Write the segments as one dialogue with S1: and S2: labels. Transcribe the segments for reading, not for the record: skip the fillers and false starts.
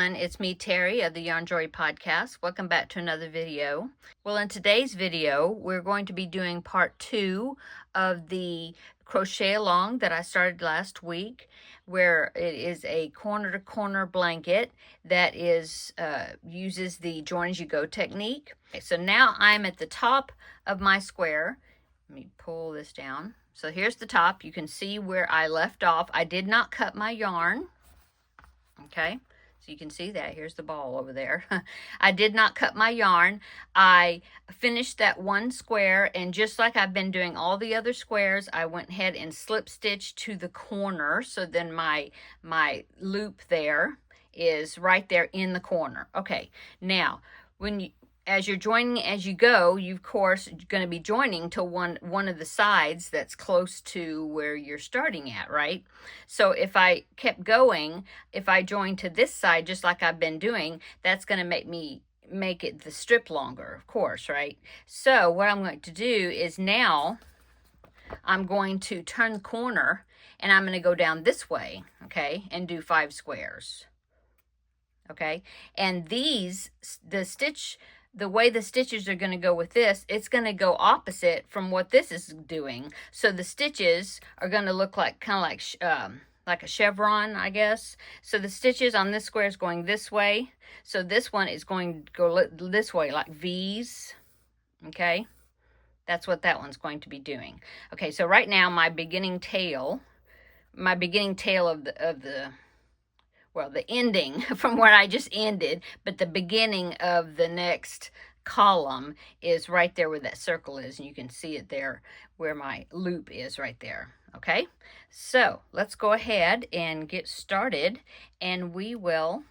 S1: everyone, it's me Terry of the Yarn Joy Podcast. Welcome back to another video. Well, in today's video we're going to be doing part 2 of the crochet along that I started last week, where it is a corner to corner blanket that is uses the join as you go technique. Okay, so now I'm at the top of my square. Let me pull this down. So here's the top. You can see where I left off. I did not cut my yarn. Okay, so you can see that. Here's the ball over there. I did not cut my yarn. I finished that one square, and just like I've been doing all the other squares, I went ahead and slip stitched to the corner. So then my loop there is right there in the corner. Okay, now as you're joining as you go, you of course going to be joining to one of the sides that's close to where you're starting at, right? So if I kept going, if I join to this side just like I've been doing, that's going to make it the strip longer, of course, right? So what I'm going to do is now I'm going to turn the corner and I'm going to go down this way, okay, and do 5 squares. Okay, and the way the stitches are going to go with this, it's going to go opposite from what this is doing. So the stitches are going to look like kind of like a chevron, I guess. So the stitches on this square is going this way. So this one is going to go this way, like V's. Okay, that's what that one's going to be doing. Okay, so right now my beginning tail of the well, the ending from where I just ended, but the beginning of the next column is right there where that circle is, and you can see it there where my loop is right there. Okay, so let's go ahead and get started, and we will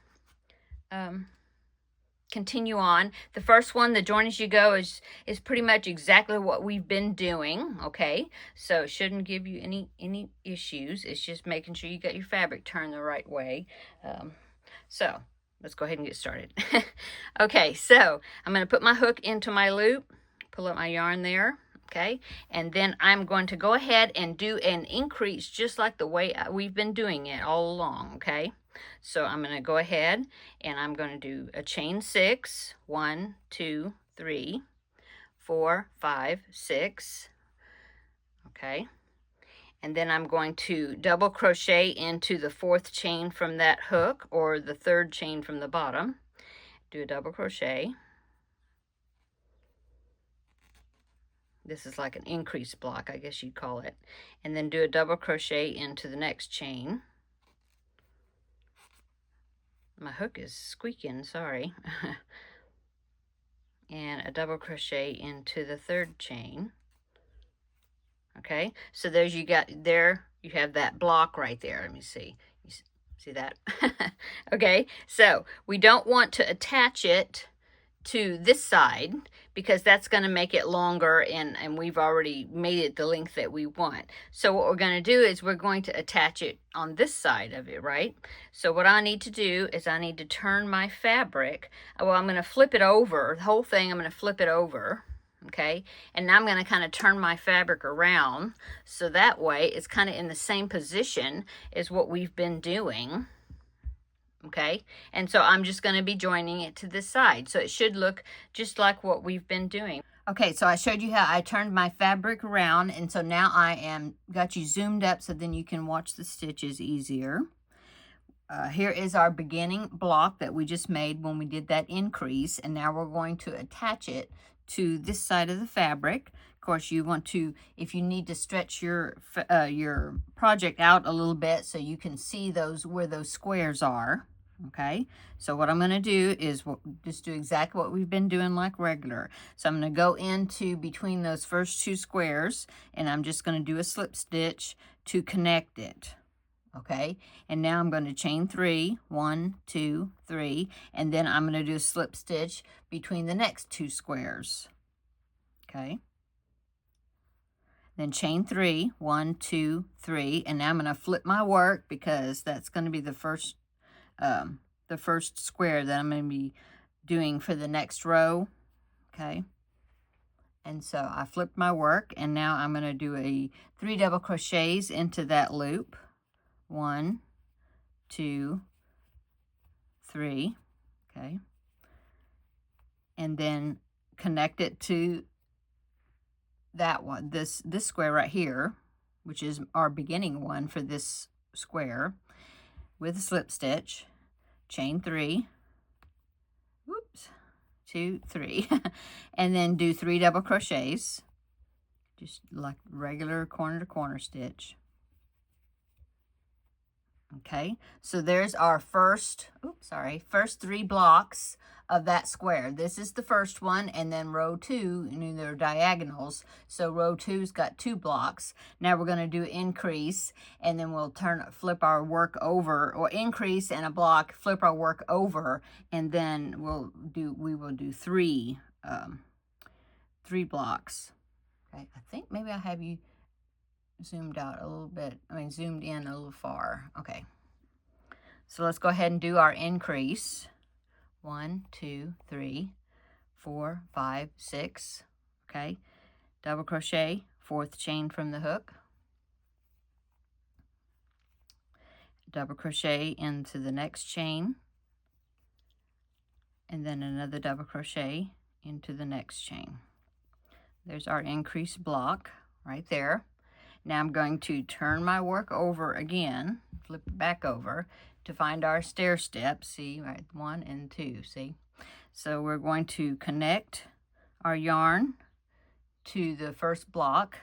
S1: continue on. The first one, the join as you go, is pretty much exactly what we've been doing. Okay, so it shouldn't give you any issues. It's just making sure you got your fabric turned the right way. So let's go ahead and get started. Okay, so I'm going to put my hook into my loop, pull up my yarn there. Okay, and then I'm going to go ahead and do an increase just like the way we've been doing it all along. Okay, so I'm going to go ahead and I'm going to do a chain 6, 1, 2, 3, 4, 5, 6. Okay, and then I'm going to double crochet into the 4th chain from that hook, or the 3rd chain from the bottom. Do a double crochet. This is like an increase block, I guess you'd call it. And then do a double crochet into the next chain. My hook is squeaking, sorry. And a double crochet into the 3rd chain. Okay, so there's you have that block right there. Let me see. You see that? Okay, so we don't want to attach it to this side because that's going to make it longer, and we've already made it the length that we want. So what we're going to do is we're going to attach it on this side of it, right? So what I need to do is I need to turn my fabric. Well, I'm going to flip it over. The whole thing, I'm going to flip it over. Okay, and now I'm going to kind of turn my fabric around so that way it's kind of in the same position as what we've been doing. Okay, and so I'm just going to be joining it to this side, so it should look just like what we've been doing. Okay, so I showed you how I turned my fabric around, and so now I got you zoomed up so then you can watch the stitches easier. Here is our beginning block that we just made when we did that increase, and now we're going to attach it to this side of the fabric. Of course, you want to, if you need to stretch your project out a little bit so you can see where those squares are. Okay, so what I'm going to do is just do exactly what we've been doing like regular. So I'm going to go into between those first 2 squares, and I'm just going to do a slip stitch to connect it. Okay, and now I'm going to chain 3, 1, 2, 3, and then I'm going to do a slip stitch between the next 2 squares. Okay, then chain 3, 1, 2, 3, and now I'm going to flip my work because that's going to be the first square that I'm going to be doing for the next row. Okay, and so I flipped my work, and now I'm going to do 3 double crochets into that loop. 1, 2, 3, okay, and then connect it to that one, this square right here, which is our beginning one for this square, with a slip stitch, chain 3, whoops, 2, 3, and then do 3 double crochets, just like regular corner to corner stitch. Okay, so there's our first 3 blocks of that square. This is the first one, and then row 2, and they're diagonals. So row 2's got 2 blocks. Now we're going to do increase, and then we'll flip our work over, or increase and a block, flip our work over, and then we will do 3 blocks. Okay, I think maybe I have you zoomed out a little bit, zoomed in a little far. Okay, so let's go ahead and do our increase. 1, 2, 3, 4, 5, 6, okay, double crochet, 4th chain from the hook, double crochet into the next chain, and then another double crochet into the next chain. There's our increase block right there. Now I'm going to turn my work over again, flip it back over to find our stair steps. See, right, 1 and 2, see? So we're going to connect our yarn to the first block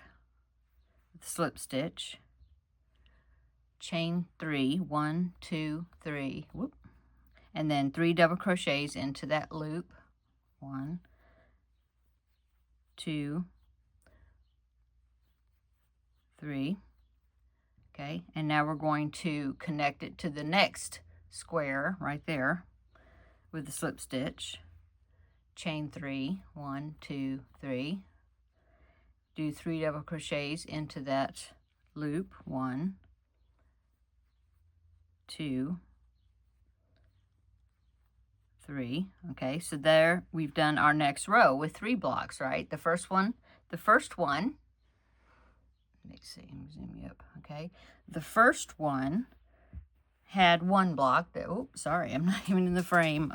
S1: with slip stitch, chain 3, 1, 2, 3, whoop, and then 3 double crochets into that loop, 1, 2, 3, okay, and now we're going to connect it to the next square right there with the slip stitch, chain 3, 1, 2, 3, do 3 double crochets into that loop, 1, 2, 3, okay, so there we've done our next row with 3 blocks, right? The first one, let's see, let me zoom you up, okay? The first one had 1 block. Oh, sorry, I'm not even in the frame.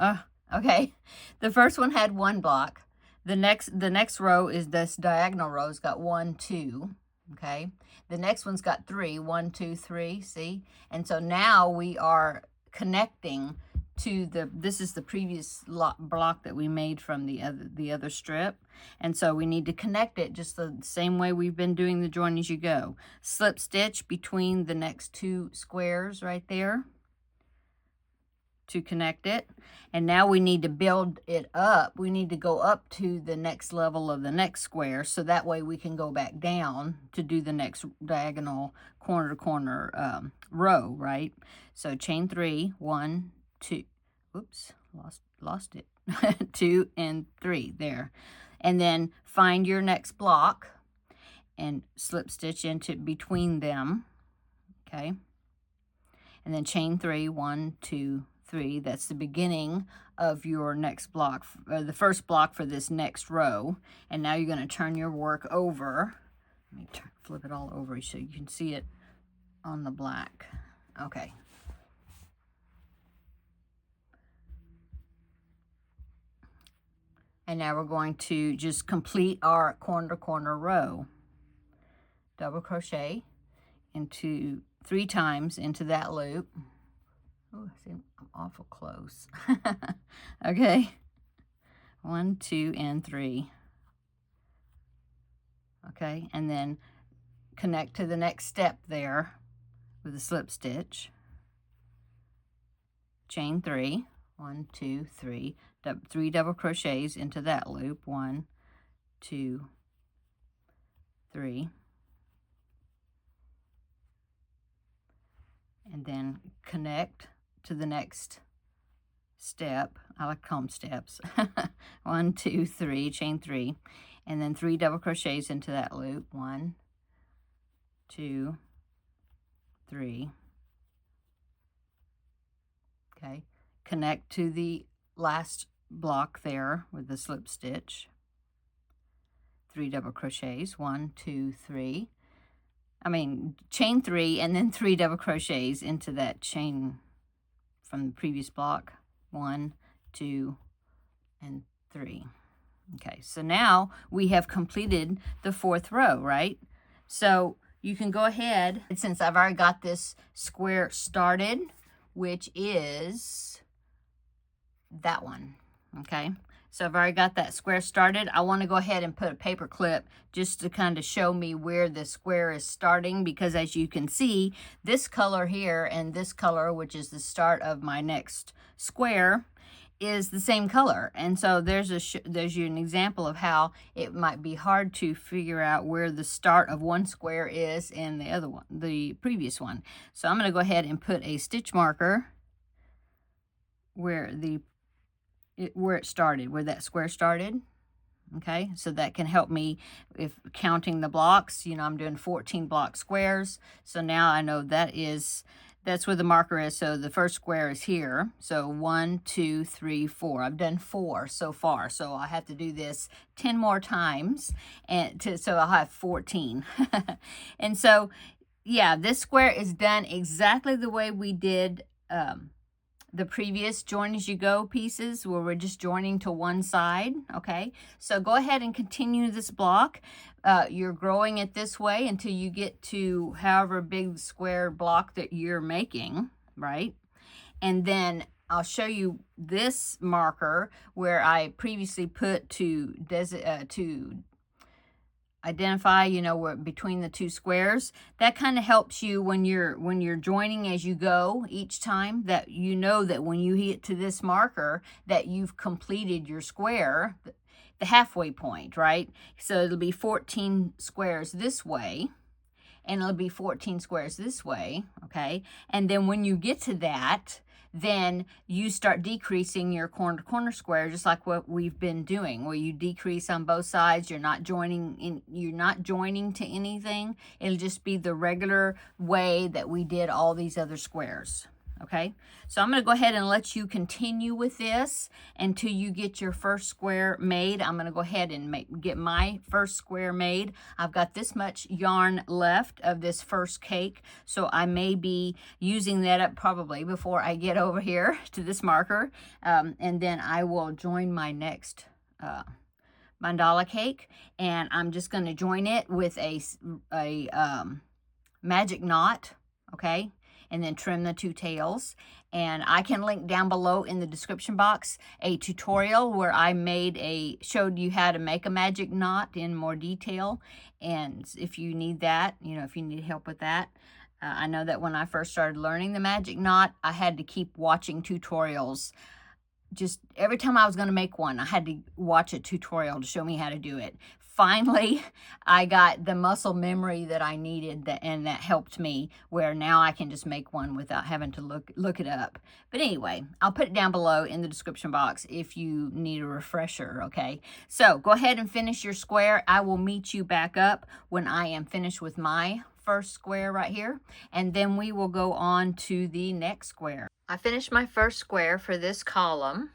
S1: Okay. The first one had 1 block. The next row is this diagonal row. It's got 1, 2, okay? The next one's got 3, 1, 2, 3, see? And so now we are connecting to this is the previous block that we made from the other strip, and so we need to connect it just the same way we've been doing the join as you go. Slip stitch between the next 2 squares right there to connect it, and now we need to build it up. We need to go up to the next level of the next square, so that way we can go back down to do the next diagonal corner to corner row, right? So chain 3, 1, 2, oops, lost it, 2 and 3 there, and then find your next block and slip stitch into between them, okay, and then chain 3, 1, 2, 3. That's the beginning of your next block, the first block for this next row. And now you're going to turn your work over. Let me flip it all over so you can see it on the black. Okay. And now we're going to just complete our corner to corner row. Double crochet into 3 times into that loop. Oh, I see I'm awful close. Okay. 1, 2, and 3. Okay, and then connect to the next step there with a slip stitch. Chain 3, 1, 2, 3. 3 double crochets into that loop. 1, 2, 3. And then connect to the next step. I like to call them steps. 1, 2, 3, chain 3, and then 3 double crochets into that loop. 1, 2, 3. Okay, connect to the last block there with the slip stitch. 3 double crochets. 1, 2, 3. Chain 3 and then 3 double crochets into that chain from the previous block. 1, 2, and 3. Okay, so now we have completed the 4th row, right? So you can go ahead, and since I've already got this square started, which is that one, okay? So I've already got that square started. I want to go ahead and put a paper clip just to kind of show me where the square is starting, because as you can see, this color here and this color, which is the start of my next square, is the same color. And so there's an example of how it might be hard to figure out where the start of one square is and the other one, the previous one. So I'm going to go ahead and put a stitch marker where it started, where that square started. Okay, so that can help me if counting the blocks. You know, I'm doing 14 block squares, so now I know that's where the marker is. So the first square is here. So 1, 2, 3, 4. I've done 4 so far, so I have to do this 10 more times, and so I'll have 14. And so yeah, this square is done exactly the way we did the previous join as you go pieces, where we're just joining to one side. Okay, so go ahead and continue this block. You're growing it this way until you get to however big square block that you're making, right? And then I'll show you this marker where I previously put to identify, you know, where between the two squares. That kind of helps you when you're joining as you go each time, that you know that when you hit to this marker that you've completed your square, the halfway point, right? So it'll be 14 squares this way, and it'll be 14 squares this way, okay? And then when you get to that, then you start decreasing your corner to corner square, just like what we've been doing, where you decrease on both sides. You're not joining to anything. It'll just be the regular way that we did all these other squares. Okay, so I'm going to go ahead and let you continue with this until you get your first square made. I'm going to go ahead and get my first square made. I've got this much yarn left of this first cake, so I may be using that up probably before I get over here to this marker, and then I will join my next mandala cake, and I'm just going to join it with a magic knot, okay? And then trim the two tails. And I can link down below in the description box a tutorial where I showed you how to make a magic knot in more detail. And if you need that, you know, if you need help with that, I know that when I first started learning the magic knot, I had to keep watching tutorials. Just every time I was going to make one, I had to watch a tutorial to show me how to do it. Finally, I got the muscle memory that I needed, and that helped me, where now I can just make one without having to look it up. But anyway, I'll put it down below in the description box if you need a refresher, okay? So go ahead and finish your square. I will meet you back up when I am finished with my first square right here, and then we will go on to the next square. I finished my first square for this column,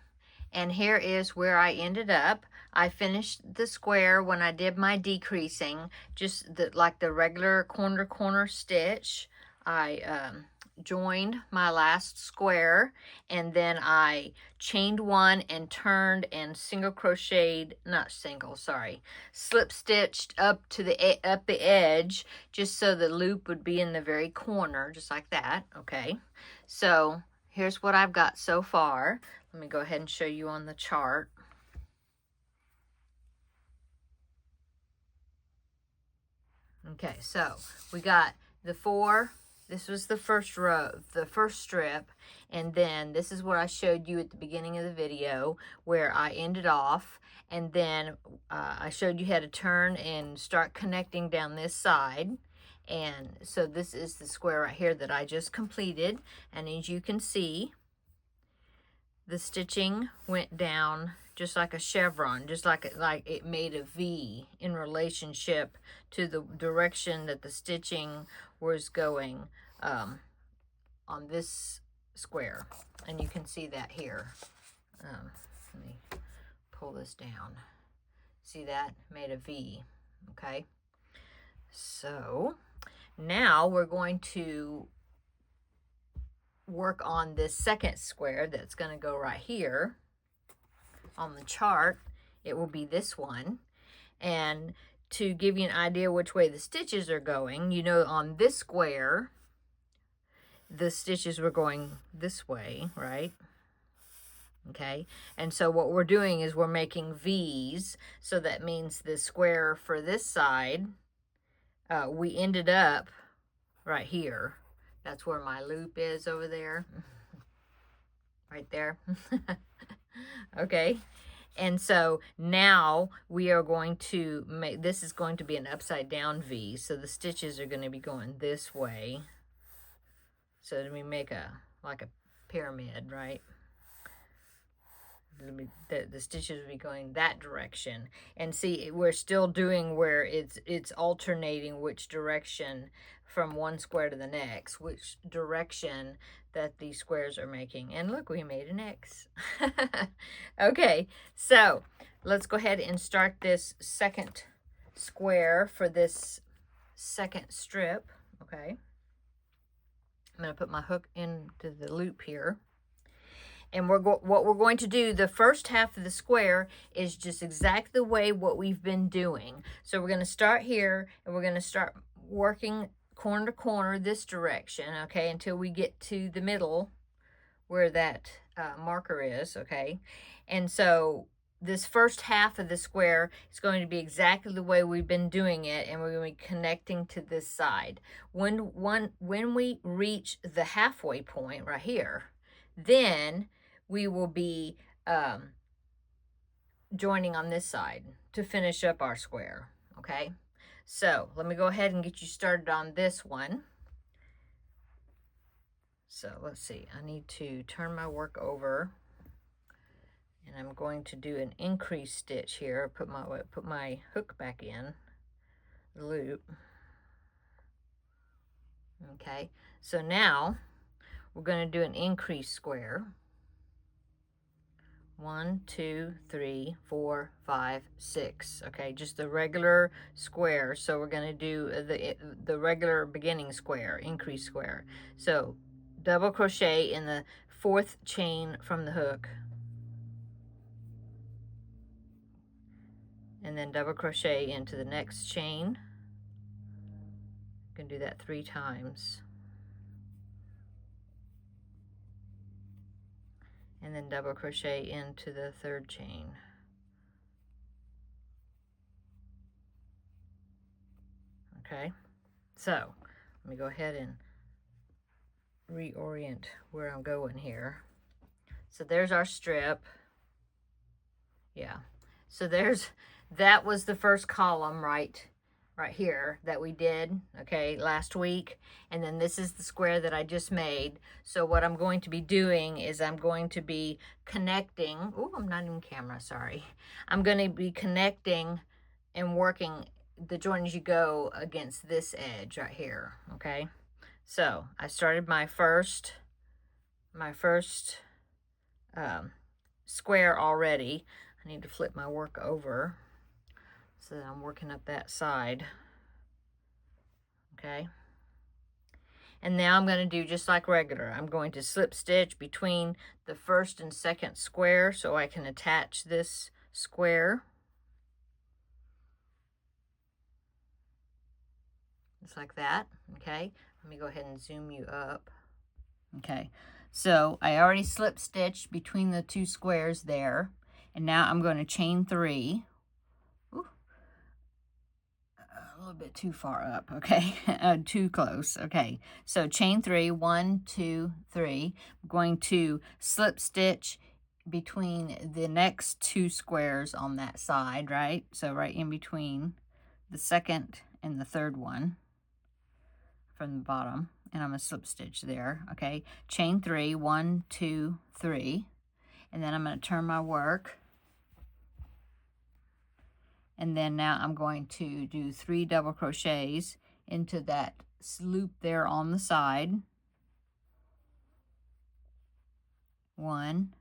S1: and here is where I ended up. I finished the square when I did my decreasing, just like the regular corner stitch. I joined my last square, and then I chained one and turned and slip stitched up to the edge, just so the loop would be in the very corner, just like that. Okay, so here's what I've got so far. Let me go ahead and show you on the chart. Okay, so we got the 4. This was the first row, the first strip, and then this is what I showed you at the beginning of the video where I ended off, and then I showed you how to turn and start connecting down this side. And so this is the square right here that I just completed, and as you can see, the stitching went down just like a chevron, just like it made a V in relationship to the direction that the stitching was going on this square. And you can see that here. Let me pull this down. See that? Made a V, okay? So now we're going to work on this second square that's going to go right here on the chart. It will be this one. And to give you an idea which way the stitches are going, you know, on this square, the stitches were going this way, right? Okay, and so what we're doing is we're making V's, so that means the square for this side, we ended up right here. That's where my loop is over there, right there. Okay, and so now we are going to make, this is going to be an upside down V, so the stitches are going to be going this way. So we make like a pyramid, right? The stitches will be going that direction. And see, we're still doing where it's alternating which direction from one square to the next, which direction that these squares are making. And look, we made an X. Okay, so let's go ahead and start this second square for this second strip. Okay, I'm going to put my hook into the loop here. And what we're going to do, the first half of the square is just exactly the way what we've been doing. So we're going to start here, and we're going to start working corner to corner this direction, okay, until we get to the middle where that marker is, okay. And so this first half of the square is going to be exactly the way we've been doing it, and we're going to be connecting to this side. When we reach the halfway point right here, then we will be joining on this side to finish up our square, okay? So let me go ahead and get you started on this one. So let's see, I need to turn my work over, and I'm going to do an increase stitch here. Put my hook back in the loop. Okay, so now we're going to do an increase square. 1, 2, 3, 4, 5, 6. Okay, just the regular square. So we're going to do the regular beginning square, increase square. So double crochet in the 4th chain from the hook, and then double crochet into the next chain. You can do that 3 times. And then double crochet into the 3rd chain. Okay, so let me go ahead and reorient where I'm going here. So there's our strip. Yeah, so that was the first column right here that we did, okay, last week. And then this is the square that I just made. So what I'm going to be doing is I'm going to be connecting, oh, I'm not in camera, sorry. I'm going to be connecting and working the join as you go against this edge right here, okay? So I started my first square already. I need to flip my work over so that I'm working up that side. Okay. And now I'm going to do just like regular. I'm going to slip stitch between the first and second square so I can attach this square. Just like that. Okay. Let me go ahead and zoom you up. Okay. So I already slip stitched between the 2 squares there. And now I'm going to chain 3. Ooh, a little bit too far up, okay? Too close, okay. So chain 3, 1, 2, 3. I'm going to slip stitch between the next 2 squares on that side, right? So right in between the second and the third one from the bottom. And I'm going to slip stitch there, okay? Chain 3, 1, 2, 3. And then I'm going to turn my work. And then now I'm going to do 3 double crochets into that loop there on the side. 1,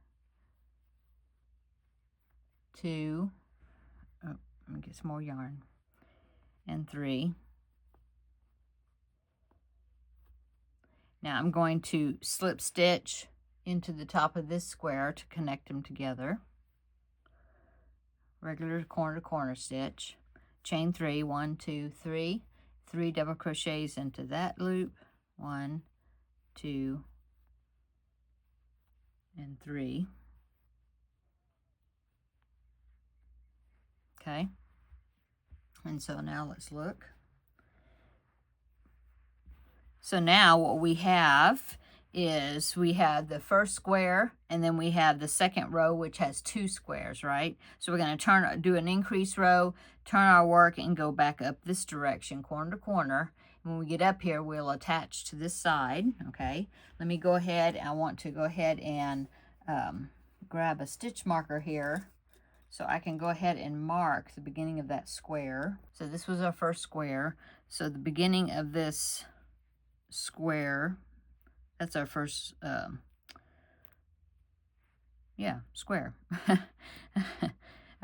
S1: 2, oh, let me get some more yarn, and 3. Now I'm going to slip stitch into the top of this square to connect them together. Regular corner to corner stitch, chain 3, 1, 2, 3, 3 double crochets into that loop, 1, 2, and 3. Okay, and so now let's look. So now what we have is we have the first square, and then we have the second row, which has 2 squares, right? So we're going to do an increase row, turn our work, and go back up this direction, corner to corner. When we get up here, we'll attach to this side, okay? Let me go ahead. I want to go ahead and grab a stitch marker here so I can go ahead and mark the beginning of that square. So this was our first square. So the beginning of this square, that's our first square.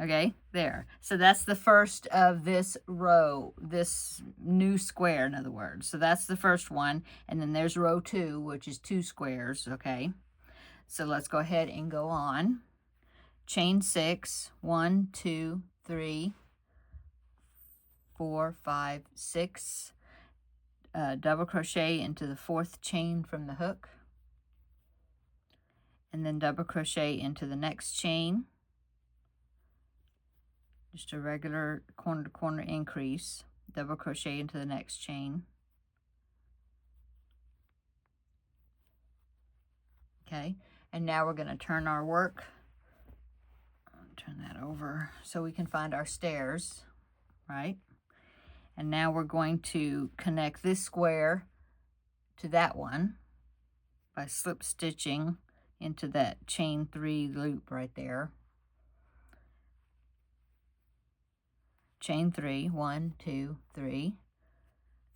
S1: Okay, there. So that's the first of this row, this new square, in other words. So that's the first one, and then there's row 2, which is 2 squares. Okay, so let's go ahead and go on. Chain 6, 1, 2, 3, 4, 5, 6. Double crochet into the 4th chain from the hook, and then double crochet into the next chain, just a regular corner to corner increase, double crochet into the next chain. Okay, and now we're going to turn our work, turn that over so we can find our stairs, right? And now we're going to connect this square to that one by slip stitching into that chain 3 loop right there. Chain 3, 1, 2, 3,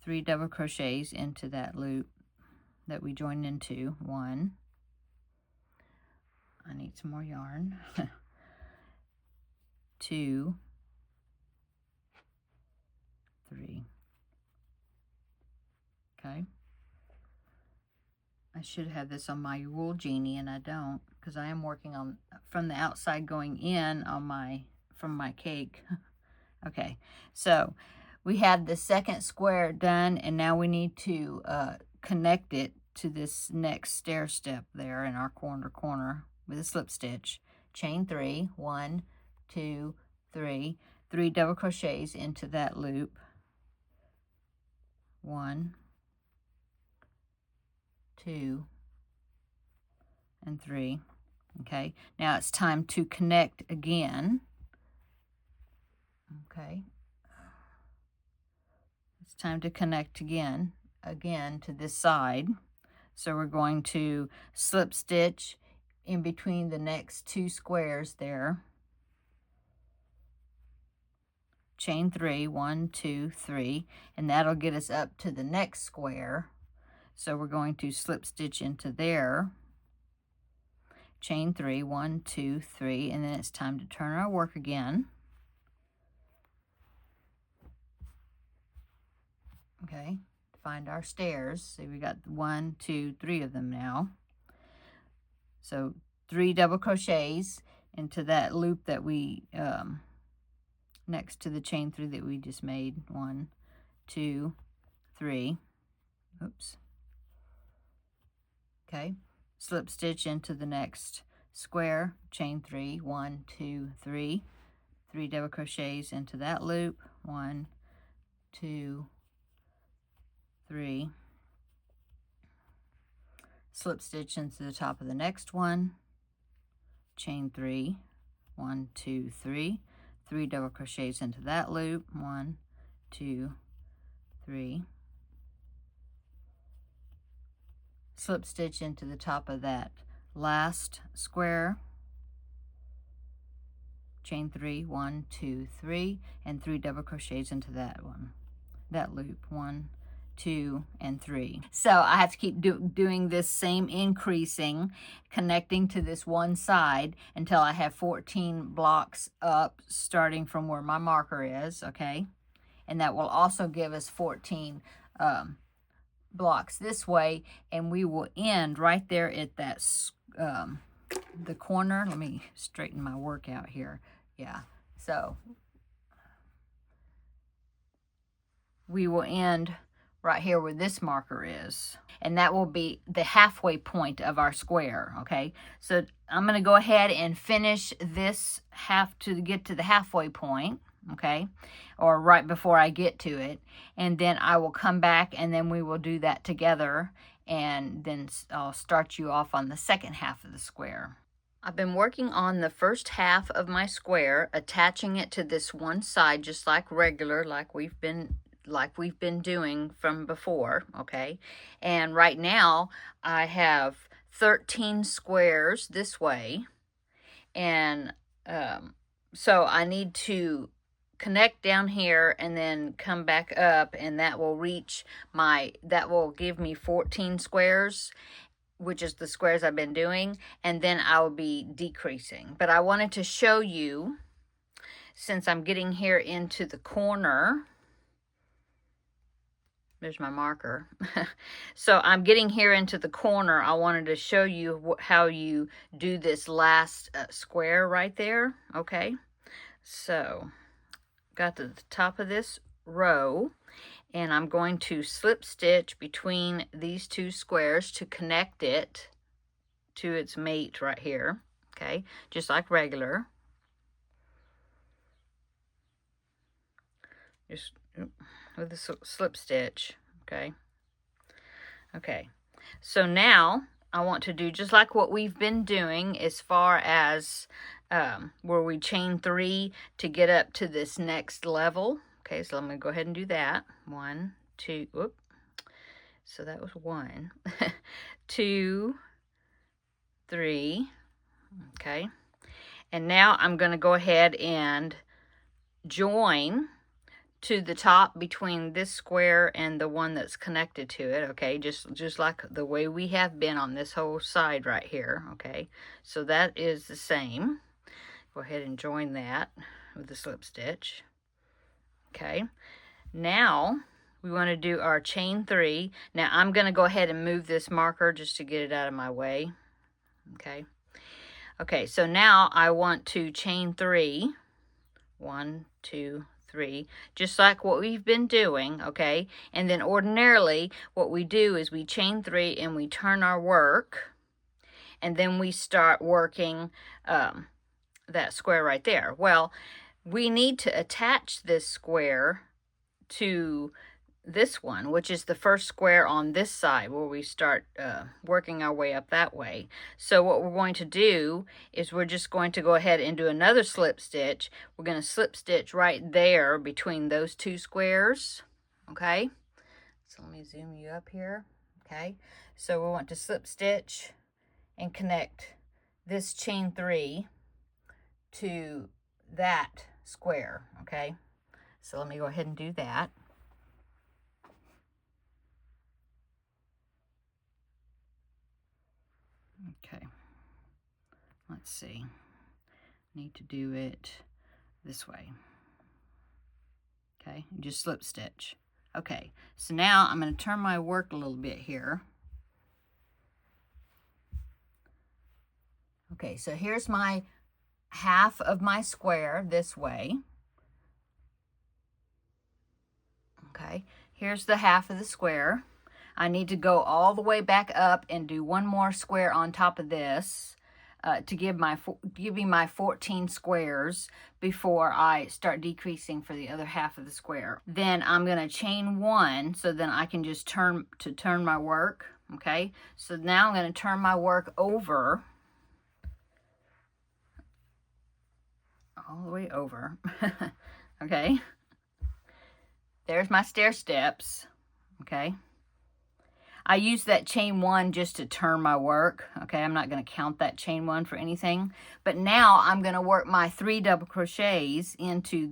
S1: 3 double crochets into that loop that we joined into, 1. I need some more yarn. 2, 3. Okay. I should have this on my wool genie, and I don't, because I am working on from the outside going in on from my cake. Okay, so we have the second square done, and now we need to connect it to this next stair step there in our corner with a slip stitch. Chain 3, 1, 2, 3, 3 double crochets into that loop, 1, 2, and 3. Okay, now it's time to connect again. Okay, it's time to connect again to this side. So we're going to slip stitch in between the next 2 squares there. Chain 3, 1, 2, 3, and that'll get us up to the next square. So we're going to slip stitch into there. Chain 3, 1, 2, 3, and then it's time to turn our work again. Okay, find our stairs. So we got 1, 2, 3 of them now. So 3 double crochets into that loop that we next to the chain 3 that we just made. 1, 2, 3. Oops. Okay, slip stitch into the next square. Chain 3, 1, 2, 3. 3 double crochets into that loop. 1, 2, 3. Slip stitch into the top of the next one. Chain 3, 1, 2, 3. 3 double crochets into that loop. 1, 2, 3. Slip stitch into the top of that last square. Chain 3, 1, 2, 3, and 3 double crochets into that one, that loop. 1, 2, and 3. So I have to keep doing this same increasing, connecting to this one side until I have 14 blocks up, starting from where my marker is, okay? And that will also give us 14 blocks this way, and we will end right there at that the corner. Let me straighten my work out here. Yeah, so we will end right here where this marker is, and that will be the halfway point of our square. Okay, so I'm going to go ahead and finish this half to get to the halfway point, okay, or right before I get to it, and then I will come back and then we will do that together, and then I'll start you off on the second half of the square. I've been working on the first half of my square, attaching it to this one side just like regular, like we've been doing from before, okay? And right now I have 13 squares this way, and so I need to connect down here and then come back up, and that will give me 14 squares, which is the squares I've been doing, and then I'll be decreasing. But I wanted to show you, since I'm getting here into the corner, there's my marker. So I'm getting here into the corner. I wanted to show you how you do this last square right there, okay? So got to the top of this row, and I'm going to slip stitch between these two squares to connect it to its mate right here, okay, just like regular. Just with the slip stitch, okay. Okay, so now I want to do just like what we've been doing as far as where we chain 3 to get up to this next level. Okay, so I'm going to go ahead and do that. 1, 2, whoop. So that was 1, 2, 3, okay. And now I'm going to go ahead and join to the top between this square and the one that's connected to it, okay, just like the way we have been on this whole side right here, okay. So that is the same. Go ahead and join that with the slip stitch, okay. Now we want to do our chain 3. Now I'm going to go ahead and move this marker just to get it out of my way, okay. Okay, so now I want to chain 3. 1, 2, 3, just like what we've been doing, okay. And then ordinarily what we do is we chain 3 and we turn our work, and then we start working that square right there. Well, we need to attach this square to this one, which is the first square on this side, where we start working our way up that way. So what we're going to do is we're just going to go ahead and do another slip stitch. We're going to slip stitch right there between those two squares, okay. So let me zoom you up here, okay. So we want to slip stitch and connect this chain 3 to that square, okay. So let me go ahead and do that. Okay, let's see, need to do it this way, okay, just slip stitch. Okay, so now I'm going to turn my work a little bit here. Okay, so here's my half of my square this way. Okay, here's the half of the square. I need to go all the way back up and do one more square on top of this to give me my 14 squares before I start decreasing for the other half of the square. Then I'm going to chain 1, so then I can just turn my work, okay? So now I'm going to turn my work over, all the way over, okay? There's my stair steps, okay? I use that chain 1 just to turn my work, okay? I'm not going to count that chain 1 for anything. But now I'm going to work my 3 double crochets into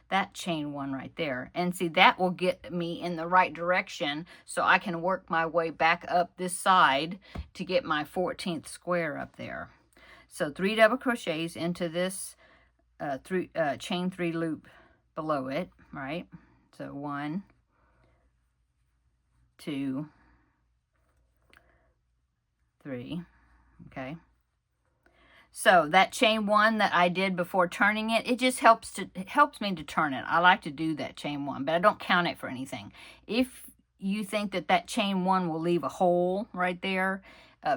S1: that chain 1 right there. And see, that will get me in the right direction so I can work my way back up this side to get my 14th square up there. So 3 double crochets into this chain 3 loop below it, right? So 1, 2, 3, okay? So that chain 1 that I did before turning it, it just helps me to turn it. I like to do that chain 1, but I don't count it for anything. If you think that chain 1 will leave a hole right there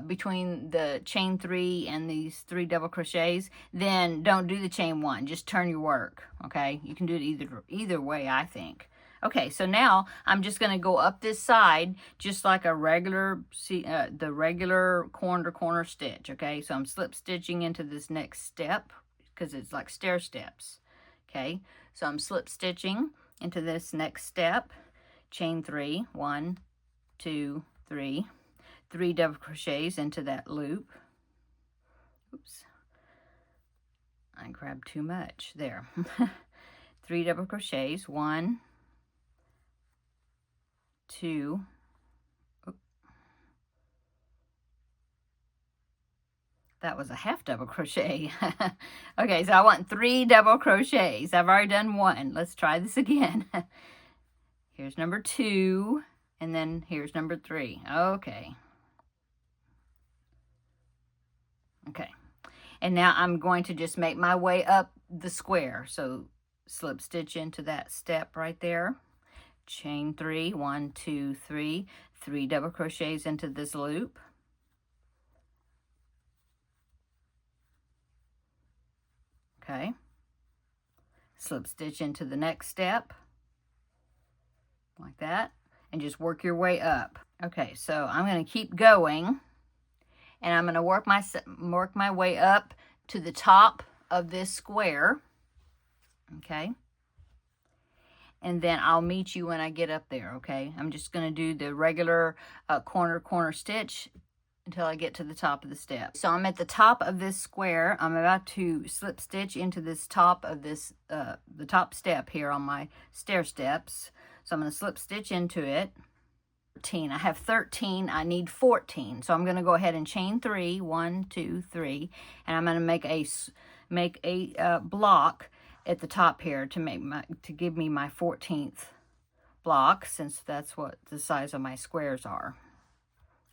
S1: between the chain 3 and these 3 double crochets, then don't do the chain 1. Just turn your work, okay? You can do it either way, I think. Okay, so now I'm just going to go up this side just like a regular, the regular corner to corner stitch, okay? So I'm slip stitching into this next step because it's like stair steps, okay? So I'm slip stitching into this next step, chain 3, 1, 2, 3, 3 double crochets into that loop. Oops, I grabbed too much there. 3 double crochets, 1, 2, that was a half double crochet. Okay, so I want 3 double crochets. I've already done 1. Let's try this again. Here's number 2, and then here's number 3. Okay. Okay. And now I'm going to just make my way up the square. So slip stitch into that step right there. Chain 3, 1, 2, 3, 3 double crochets into this loop. Okay. Slip stitch into the next step, like that, and just work your way up. Okay, so I'm going to keep going, and I'm going to work my way up to the top of this square. Okay. And then I'll meet you when I get up there, okay? I'm just going to do the regular corner stitch until I get to the top of the step. So I'm at the top of this square. I'm about to slip stitch into this top of this, the top step here on my stair steps. So I'm going to slip stitch into it. 13. I have 13. I need 14. So I'm going to go ahead and chain 3, 1, 2, 3, and I'm going to make a block at the top here to give me my 14th block, since that's what the size of my squares are.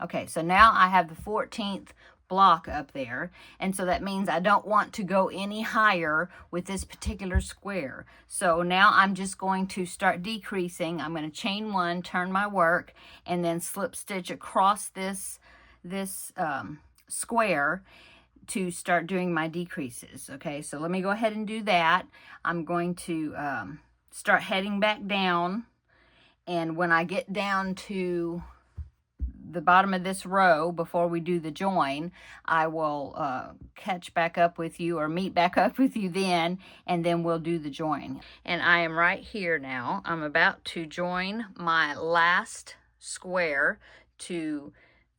S1: Okay, so now I have the 14th block up there, and so that means I don't want to go any higher with this particular square. So now I'm just going to start decreasing. I'm going to chain 1, turn my work, and then slip stitch across this square to start doing my decreases. Okay, so let me go ahead and do that. I'm going to start heading back down, and when I get down to the bottom of this row before we do the join, I will catch back up with you or meet back up with you then, and then we'll do the join. And I am right here now. I'm about to join my last square to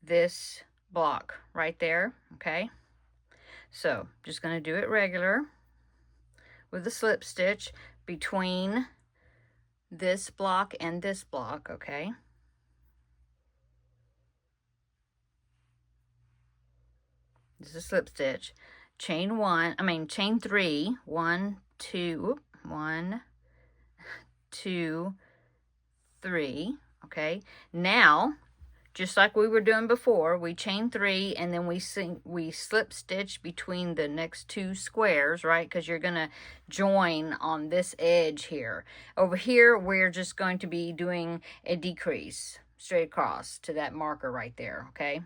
S1: this block right there, okay? So just going to do it regular with a slip stitch between this block and this block, okay? This is a slip stitch. Chain 3, 1, 2, 1, 2, 3, okay? Now, just like we were doing before, we chain 3 and then we slip stitch between the next 2 squares, right? Because you're going to join on this edge here. Over here, we're just going to be doing a decrease straight across to that marker right there, okay?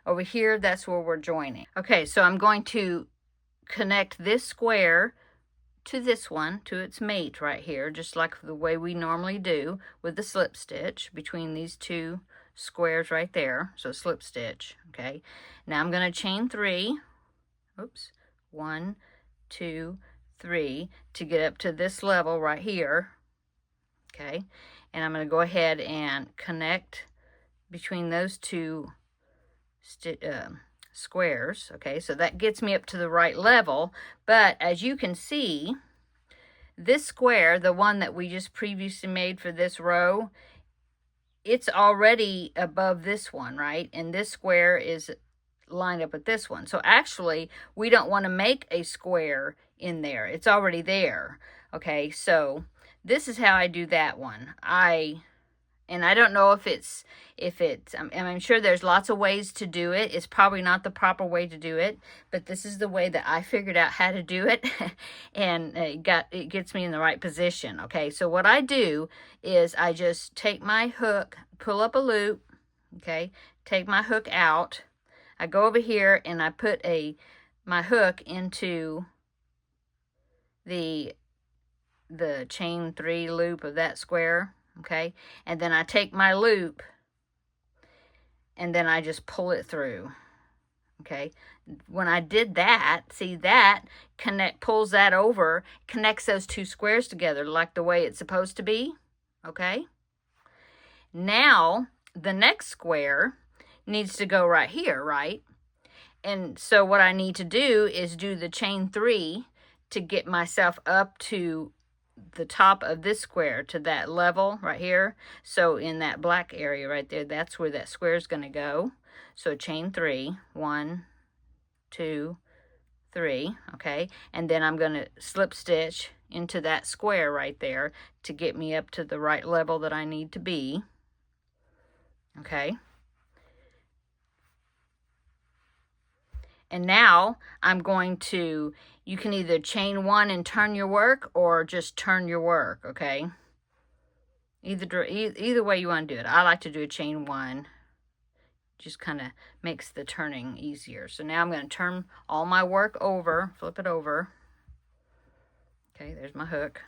S1: Over here, that's where we're joining. Okay, so I'm going to connect this square to this one, to its mate right here, just like the way we normally do with the slip stitch between these 2 squares right there. So slip stitch, okay? Now I'm going to chain 3, oops, 1, 2, 3, to get up to this level right here, okay? And I'm going to go ahead and connect between those 2 squares, okay? So that gets me up to the right level, but as you can see, this square, the one that we just previously made for this row, it's already above this one, right? And this square is lined up with this one. So actually, we don't want to make a square in there. It's already there, okay? So this is how I do that one. I And I don't know if I'm sure there's lots of ways to do it. It's probably not the proper way to do it, but this is the way that I figured out how to do it. And it gets me in the right position. Okay, so what I do is I just take my hook, pull up a loop, okay, take my hook out. I go over here and I put my hook into the chain 3 loop of that square. Okay, and then I take my loop and then I just pull it through. Okay, when I did that, see that pulls that over, connects those 2 squares together like the way it's supposed to be. Okay, now the next square needs to go right here, right? And so what I need to do is do the chain 3 to get myself up to the top of this square, to that level right here. So in that black area right there, that's where that square is going to go. So chain 3, 1, 2, 3, okay, and then I'm going to slip stitch into that square right there to get me up to the right level that I need to be. Okay, and now I'm going to, you can either chain 1 and turn your work, or just turn your work. Okay, either way you want to do it. I like to do a chain 1, just kind of makes the turning easier. So now I'm going to turn all my work over, flip it over. Okay, there's my hook.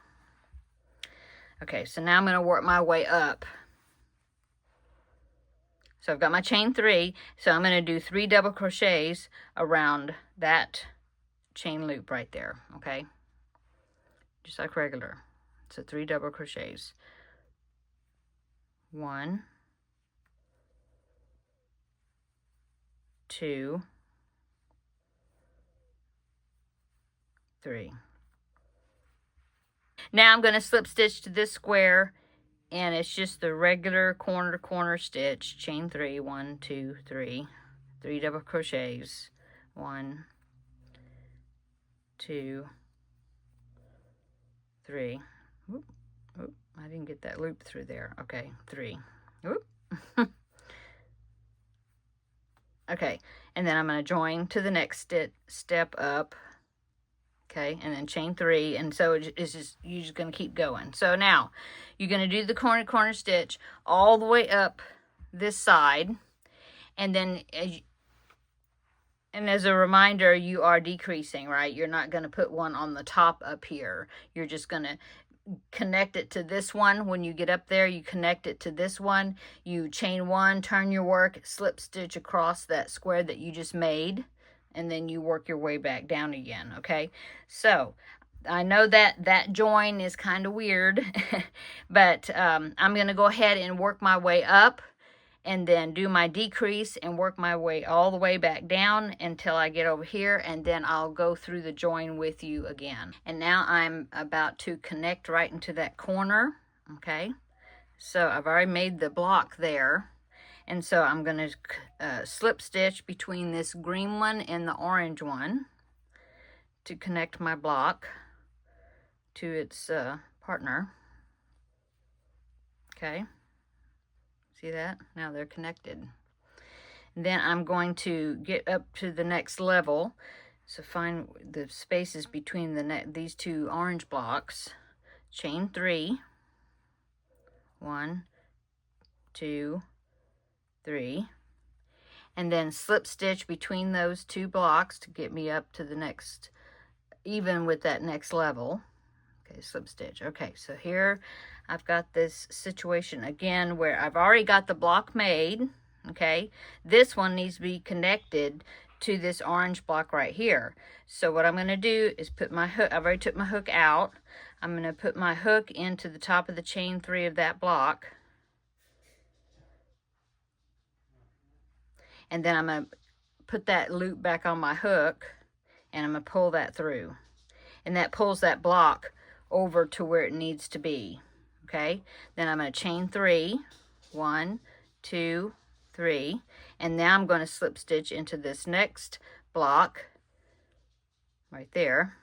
S1: Okay, so now I'm going to work my way up. So I've got my chain 3, so I'm going to do 3 double crochets around that chain loop right there. Okay, just like regular. So 3 double crochets. 1, 2, 3. Now I'm going to slip stitch to this square, and it's just the regular corner to corner stitch, chain 3, 1, 2, 3, 3 double crochets, 1, 2, 3. Oop, oop, I didn't get that loop through there. Okay, 3. Oop. Okay, and then I'm going to join to the next step up. Okay, and then chain 3, and so it's just, you're just going to keep going. So now you're going to do the corner to corner stitch all the way up this side, and then as a reminder, you are decreasing, right? You're not going to put one on the top up here. You're just going to connect it to this one. When you get up there, you connect it to this one. You chain 1, turn your work, slip stitch across that square that you just made, and then you work your way back down again. Okay, so I know that join is kind of weird, but I'm going to go ahead and work my way up, and then do my decrease and work my way all the way back down until I get over here, and then I'll go through the join with you again. And now I'm about to connect right into that corner. Okay, so I've already made the block there, and so I'm going to slip stitch between this green one and the orange one to connect my block to its partner. Okay, see that? Now they're connected. And then I'm going to get up to the next level, so find the spaces between these 2 orange blocks, chain 3, 1, 2, 3, and then slip stitch between those 2 blocks to get me up to the next, even with that next level. Okay, slip stitch. Okay, so here I've got this situation again where I've already got the block made. Okay, this one needs to be connected to this orange block right here. So what I'm going to do is put my hook, I've already took my hook out. I'm going to put my hook into the top of the chain 3 of that block. And then I'm going to put that loop back on my hook, and I'm going to pull that through. And that pulls that block over to where it needs to be. Okay, then I'm going to chain 3, 1, 2, 3, and now I'm going to slip stitch into this next block right there,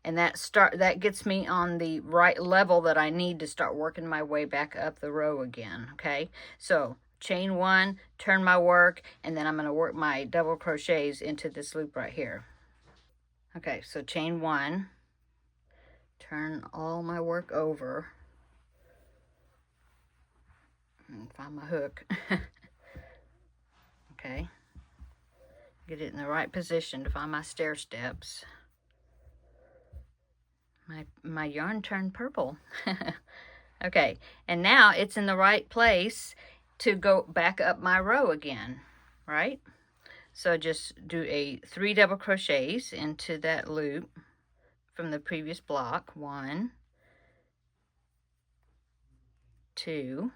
S1: And that gets me on the right level that I need to start working my way back up the row again. Okay, so chain 1, turn my work, and then I'm going to work my double crochets into this loop right here. Okay, so chain 1, turn all my work over, and find my hook. Okay, get it in the right position to find my stair steps. My yarn turned purple. Okay, and now it's in the right place to go back up my row again, right? So just do a 3 double crochets into that loop from the previous block. 1, 2,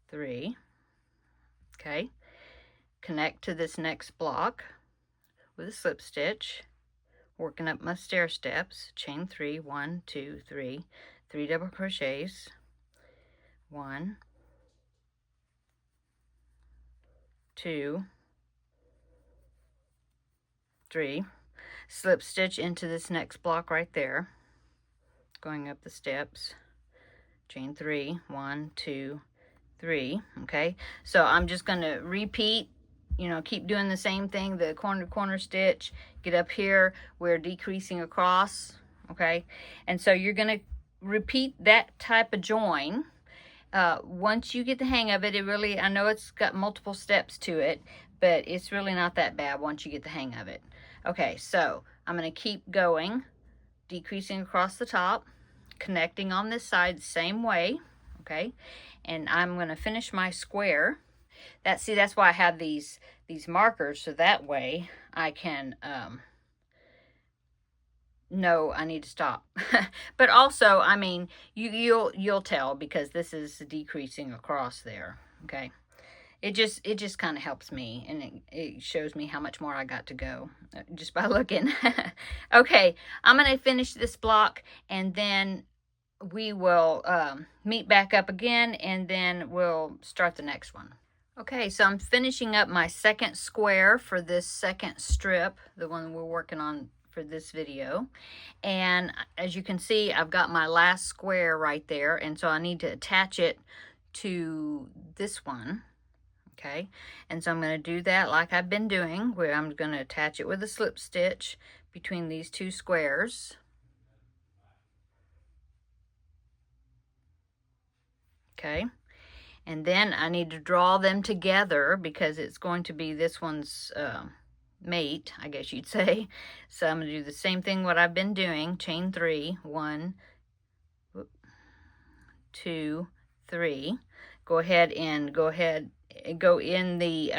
S1: 3. Okay, connect to this next block with a slip stitch, working up my stair steps. Chain 3, 1, 2, 3, 3 double crochets. 1, 2, 3. Slip stitch into this next block right there, going up the steps. Chain 3, 1, 2, 3. Okay, so I'm just going to repeat, keep doing the same thing, the corner to corner stitch, get up here, we're decreasing across. Okay, and so you're going to repeat that type of join. Once you get the hang of it, I know it's got multiple steps to it, but it's really not that bad once you get the hang of it. Okay, so I'm going to keep going, decreasing across the top, connecting on this side the same way. Okay, and I'm going to finish my square. That's why I have these markers, so that way I can know I need to stop. But also, I mean, you'll tell, because this is decreasing across there. Okay, it just kind of helps me, and it shows me how much more I got to go just by looking. Okay, I'm going to finish this block, and then we will meet back up again, and then we'll start the next one. Okay, so I'm finishing up my second square for this second strip, the one we're working on for this video. And as you can see, I've got my last square right there, and so I need to attach it to this one. Okay, and so I'm going to do that like I've been doing, where I'm going to attach it with a slip stitch between these 2 squares. Okay, and then I need to draw them together, because it's going to be this one's mate, I guess you'd say. So I'm going to do the same thing what I've been doing. Chain 3, 1, 2, 3. Go ahead and go in the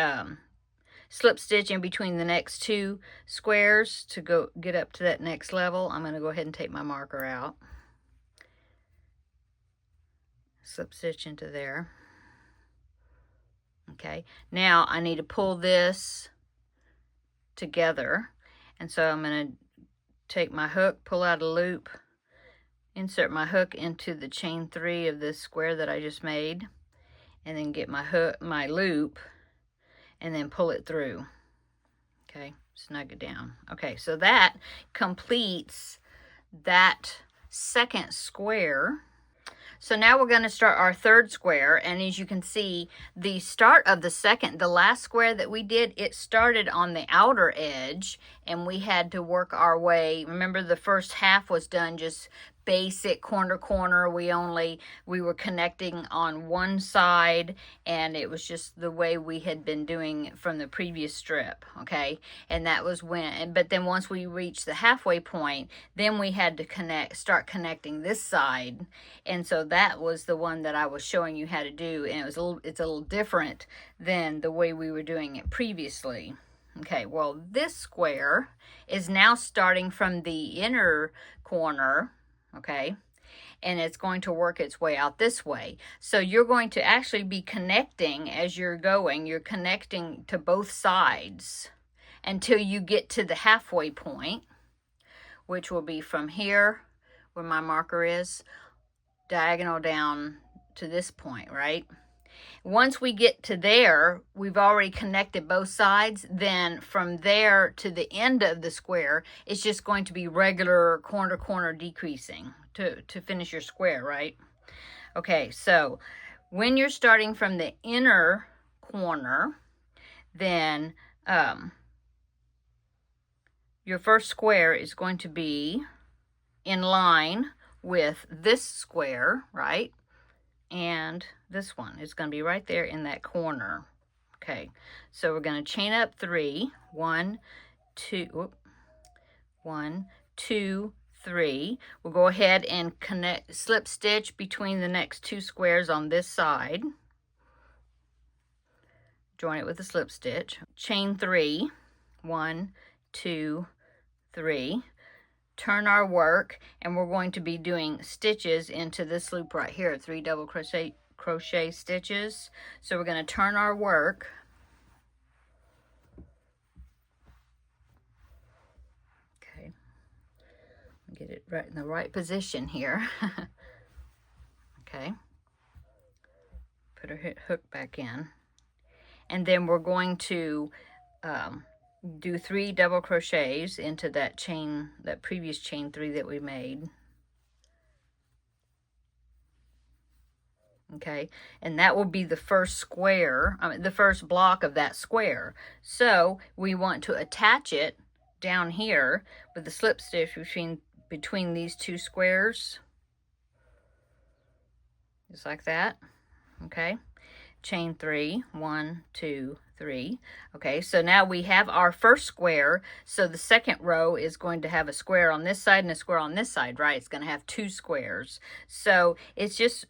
S1: slip stitch in between the next 2 squares to go get up to that next level. I'm going to go ahead and take my marker out. Slip stitch into there. Okay, now I need to pull this together, and so I'm going to take my hook, pull out a loop, insert my hook into the chain 3 of this square that I just made, and then get my loop, and then pull it through. Okay, snug it down. Okay, so that completes that second square. So now we're going to start our third square, and as you can see, the start of the last square that we did, it started on the outer edge, and we had to work our way. Remember, the first half was done just basic corner to corner. We were connecting on one side, and it was just the way we had been doing from the previous strip. Okay, and that was but then once we reached the halfway point, then we had to start connecting this side, and so that was the one that I was showing you how to do, and it's a little different than the way we were doing it previously. Okay, well, this square is now starting from the inner corner. Okay, and it's going to work its way out this way. So you're going to actually be connecting as you're going. You're connecting to both sides until you get to the halfway point, which will be from here, where my marker is, diagonal down to this point, right? Once we get to there, we've already connected both sides. Then from there to the end of the square, it's just going to be regular corner to corner decreasing to finish your square, right? Okay, so when you're starting from the inner corner, then your first square is going to be in line with this square, right? And this one is going to be right there in that corner. Okay, so we're going to chain up 3, 1, 2, 1, 2, 3. We'll go ahead and connect, slip stitch between the next 2 squares on this side. Join it with a slip stitch. Chain 3, 1, 2, 3. Turn our work, and we're going to be doing stitches into this loop right here, 3 double crochet stitches. So we're going to turn our work. Okay, get it right in the right position here. Okay, put our hook back in, and then we're going to do 3 double crochets into that chain, that previous chain 3 that we made. Okay, and that will be the first square, the first block of that square. So we want to attach it down here with the slip stitch between these 2 squares, just like that. Okay, chain 3, 1, 2, 3. Okay, so now we have our first square. So the second row is going to have a square on this side and a square on this side, right? It's going to have 2 squares. So it's just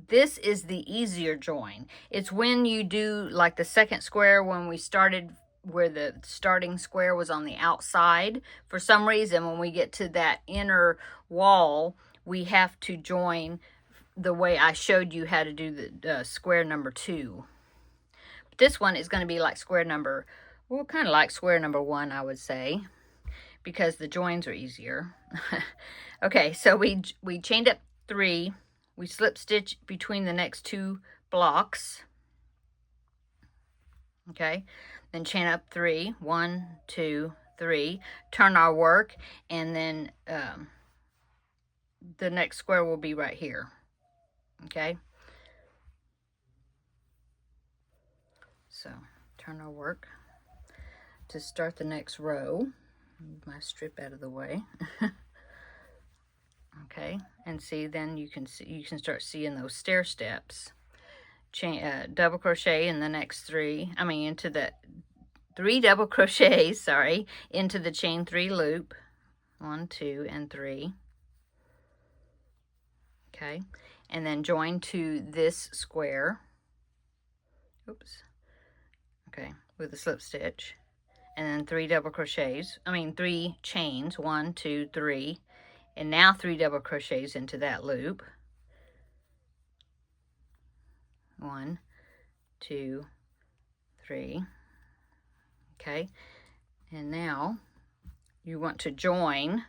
S1: this is the easier join. It's when you do like the second square, when we started where the starting square was on the outside. For some reason, when we get to that inner wall, we have to join the way I showed you how to do the square number 2. But this one is going to be like square number, well, kind of like square number 1, I would say, because the joins are easier. Okay, so we chained up 3. We slip stitch between the next 2 blocks. Okay, then chain up 3, 1, 2, 3. Turn our work, and then the next square will be right here. Okay, so turn our work to start the next row. Move my strip out of the way. Okay, and see, then you can start seeing those stair steps. Chain double crochet in the next 3, into the 3 double crochets, sorry, into the chain 3 loop, 1, 2, and 3. Okay, and then join to this square. Oops. Okay, with a slip stitch, and then 3 double crochets, 3 chains, 1, 2, 3, and now 3 double crochets into that loop. 1, 2, 3. Okay, and now you want to join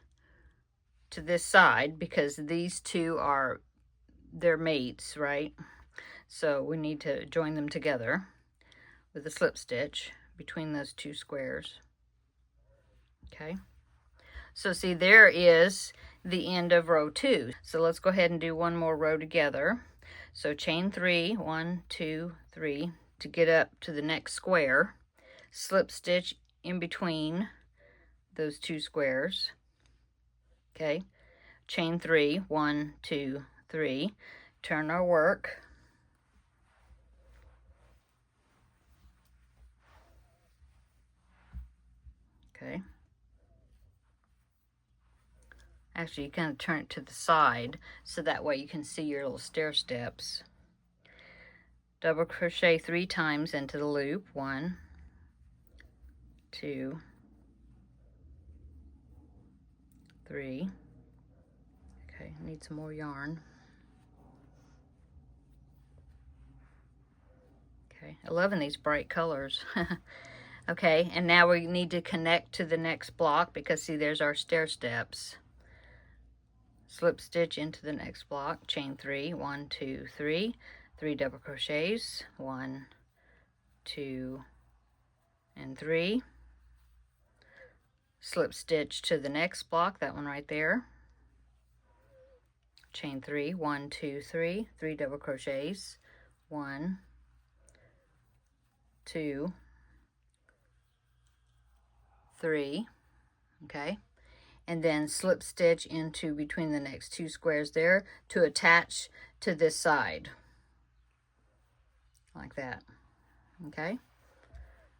S1: to this side because these 2 are their mates, right? So we need to join them together with a slip stitch between those 2 squares. Okay, so see, there is the end of row 2. So let's go ahead and do one more row together. So chain 3, 1, 2, 3 to get up to the next square. Slip stitch in between those 2 squares. Okay, chain 3, 1, 2, 3. Turn our work. Okay. Actually, you kind of turn it to the side so that way you can see your little stair steps. Double crochet 3 times into the loop. 1, 2, 3. Okay, need some more yarn. Okay, I love these bright colors. Okay, and now we need to connect to the next block because see, there's our stair steps. Slip stitch into the next block, chain 3, 1, 2, 3. 3 double crochets, 1, 2, and 3. Slip stitch to the next block, that one right there. Chain 3, 1, 2, 3, 3 double crochets, 1, 2, 3, okay, and then slip stitch into between the next 2 squares there to attach to this side, like that, okay.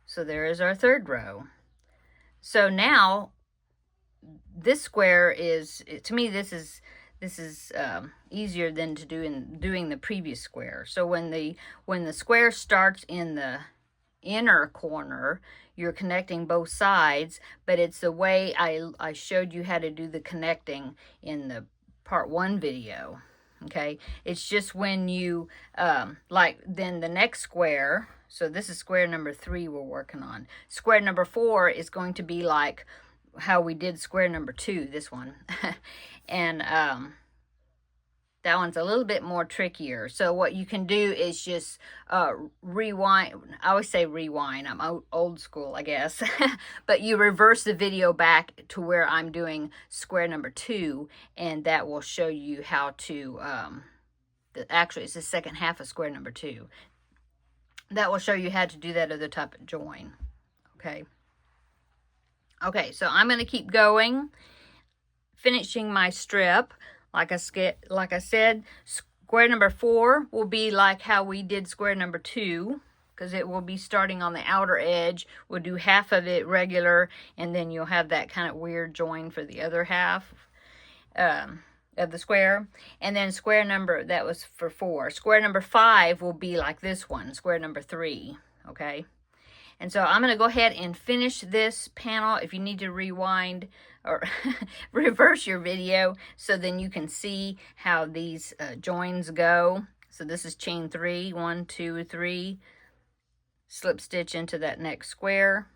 S1: So there is our third row. So now this square is, to me, this is easier than to do in doing the previous square. So when the square starts in the inner corner, you're connecting both sides, but it's the way I showed you how to do the connecting in the part 1 video. Okay, it's just when you like then the next square, so this is square number 3 we're working on. Square number 4 is going to be like how we did square number 2, this one. And that one's a little bit more trickier. So what you can do is just rewind. I always say rewind. I'm old school, I guess. But you reverse the video back to where I'm doing square number 2, and that will show you how to, actually it's the second half of square number 2. That will show you how to do that other type of join. Okay. Okay, so I'm going to keep going, finishing my strip. Like I said, square number 4 will be like how we did square number 2, because it will be starting on the outer edge. We'll do half of it regular, and then you'll have that kind of weird join for the other half of the square. And then square number, that was for 4. Square number 5 will be like this one, square number 3, okay? And so I'm going to go ahead and finish this panel. If you need to rewind or reverse your video so then you can see how these joins go. So this is chain 3, 1, 2, 3, slip stitch into that next square.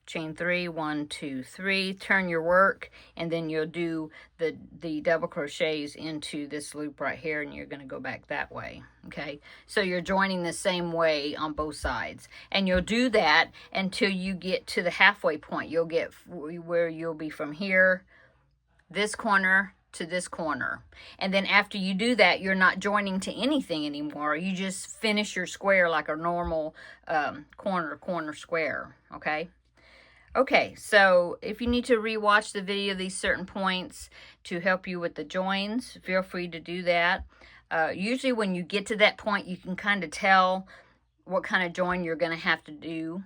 S1: Chain 3, 1, 2, 3, turn your work, and then you'll do the double crochets into this loop right here, and you're going to go back that way. Okay, so you're joining the same way on both sides, and you'll do that until you get to the halfway point. You'll get where you'll be from here, this corner to this corner, and then after you do that, you're not joining to anything anymore. You just finish your square like a normal corner square. Okay, so if you need to rewatch the video, these certain points to help you with the joins, feel free to do that. Usually when you get to that point, you can kind of tell what kind of join you're going to have to do.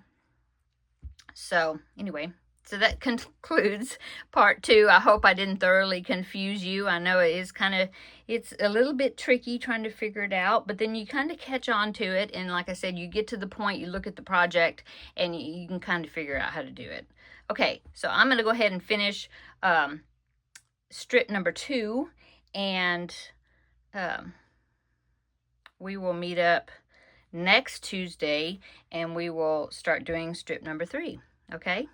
S1: So anyway, so that concludes part 2. I hope I didn't thoroughly confuse you. I know it is it's a little bit tricky trying to figure it out, but then you kind of catch on to it. And like I said, you get to the point, you look at the project, and you can kind of figure out how to do it. Okay, so I'm going to go ahead and finish strip number 2, and we will meet up next Tuesday, and we will start doing strip number 3. Okay?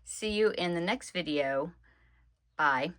S1: See you in the next video. Bye.